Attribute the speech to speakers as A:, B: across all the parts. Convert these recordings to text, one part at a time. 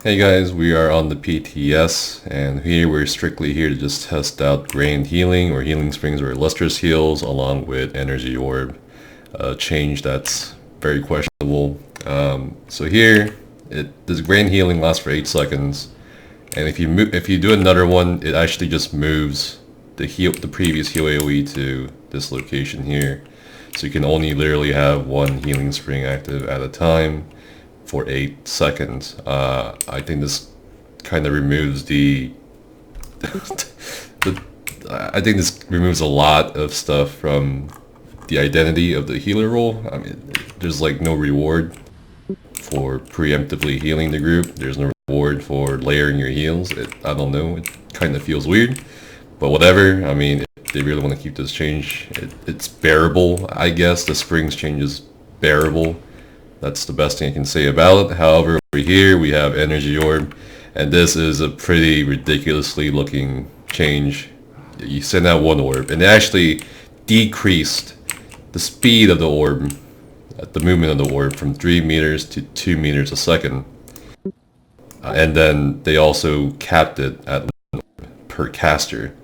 A: Hey guys, we are on the PTS, and here we're strictly here to just test out Grand Healing or Healing Springs or Lustrous Heals along with Energy Orb, a change that's very questionable. So here, this Grand Healing lasts for 8 seconds, and if you do another one, it actually just moves the previous heal AoE to this location here. So you can only literally have one Healing Spring active at a time for 8 seconds. I think this kind of removes I think this removes a lot of stuff from the identity of the healer role. I mean, there's like no reward for preemptively healing the group. There's no reward for layering your heals. I don't know, it kind of feels weird, but whatever. I mean, if they really want to keep this change, it's bearable, I guess. The Springs change is bearable. That's the best thing I can say about it. However, over here we have Energy Orb, and this is a pretty ridiculously looking change. You send out one orb, and it actually decreased the speed of the orb, the movement of the orb, from 3 meters to 2 meters a second. And then they also capped it at 1 orb per caster.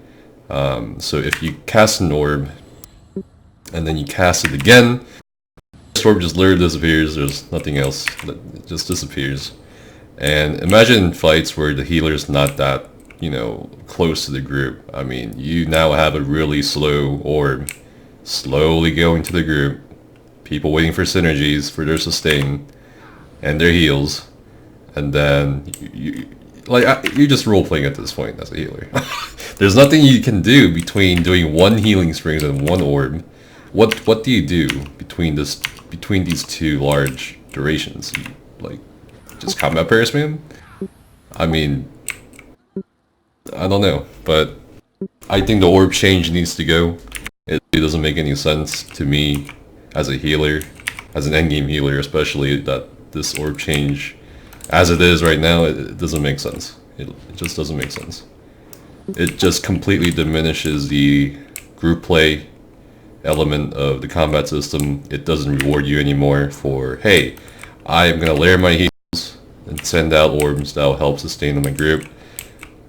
A: So if you cast an orb, and then you cast it again, this orb just literally disappears. There's nothing else. It just disappears. And imagine fights where the healer's not that, close to the group. I mean, you now have a really slow orb slowly going to the group. People waiting for synergies for their sustain and their heals. And then you're just role-playing at this point as a healer. There's nothing you can do between doing one healing springs and one orb. What do you do between these two large durations? Just combat Paris, man? I mean, I don't know, but I think the orb change needs to go. It doesn't make any sense to me as a healer, as an endgame healer especially, that this orb change, as it is right now, it doesn't make sense. It just doesn't make sense. It just completely diminishes the group play element of the combat system. It doesn't reward you anymore for, hey, I am going to layer my heals and send out orbs that will help sustain my group.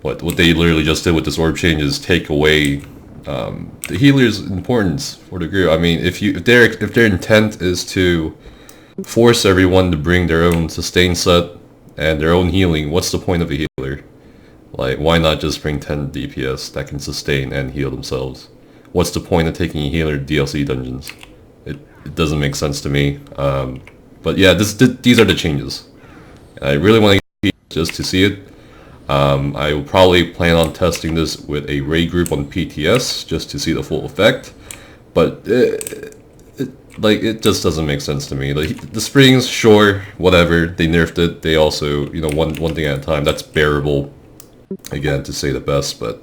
A: What they literally just did with this orb change is take away the healer's importance for the group. I mean, if their intent is to force everyone to bring their own sustain set and their own healing, what's the point of a healer? Like, why not just bring 10 DPS that can sustain and heal themselves? What's the point of taking a healer to DLC dungeons? It doesn't make sense to me. But yeah, these are the changes. I really want to just to see it. I will probably plan on testing this with a raid group on PTS just to see the full effect. But it just doesn't make sense to me. The springs, sure, whatever. They nerfed it. They also, one thing at a time. That's bearable, again, to say the best. But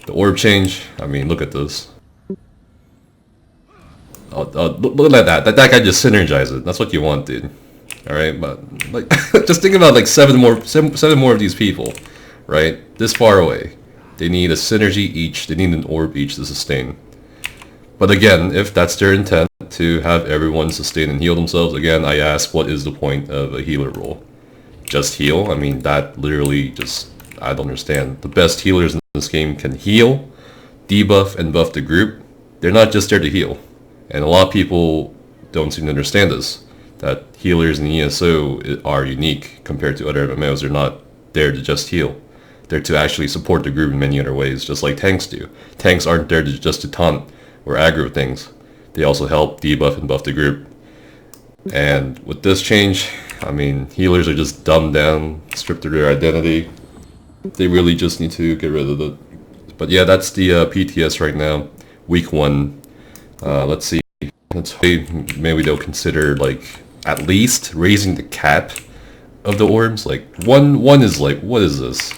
A: the orb change, I mean, look at this. Look at that. That guy just synergized it. That's what you want, dude. All right, but just think about seven more of these people, right? This far away, they need a synergy each. They need an orb each to sustain. But again, if that's their intent to have everyone sustain and heal themselves, again, I ask, what is the point of a healer role? Just heal? I mean, that literally just, I don't understand. The best healers in this game can heal, debuff, and buff the group. They're not just there to heal. And a lot of people don't seem to understand this, that healers in ESO are unique compared to other MMOs. They're not there to just heal. They're to actually support the group in many other ways, just like tanks do. Tanks aren't there just to taunt or aggro things. They also help debuff and buff the group. And with this change, I mean, healers are just dumbed down, stripped of their identity. They really just need to get rid of it. But yeah, that's the PTS right now, week 1. Let's see. Let's hope maybe they'll consider at least raising the cap of the orbs. One is what is this?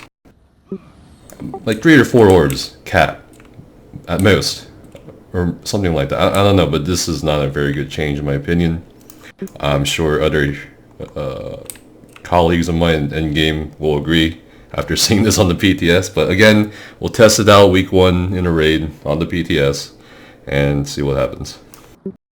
A: 3 or 4 orbs cap at most, or something like that. I don't know, but this is not a very good change in my opinion. I'm sure other colleagues of mine in game will agree after seeing this on the PTS. But again, we'll test it out week 1 in a raid on the PTS and see what happens.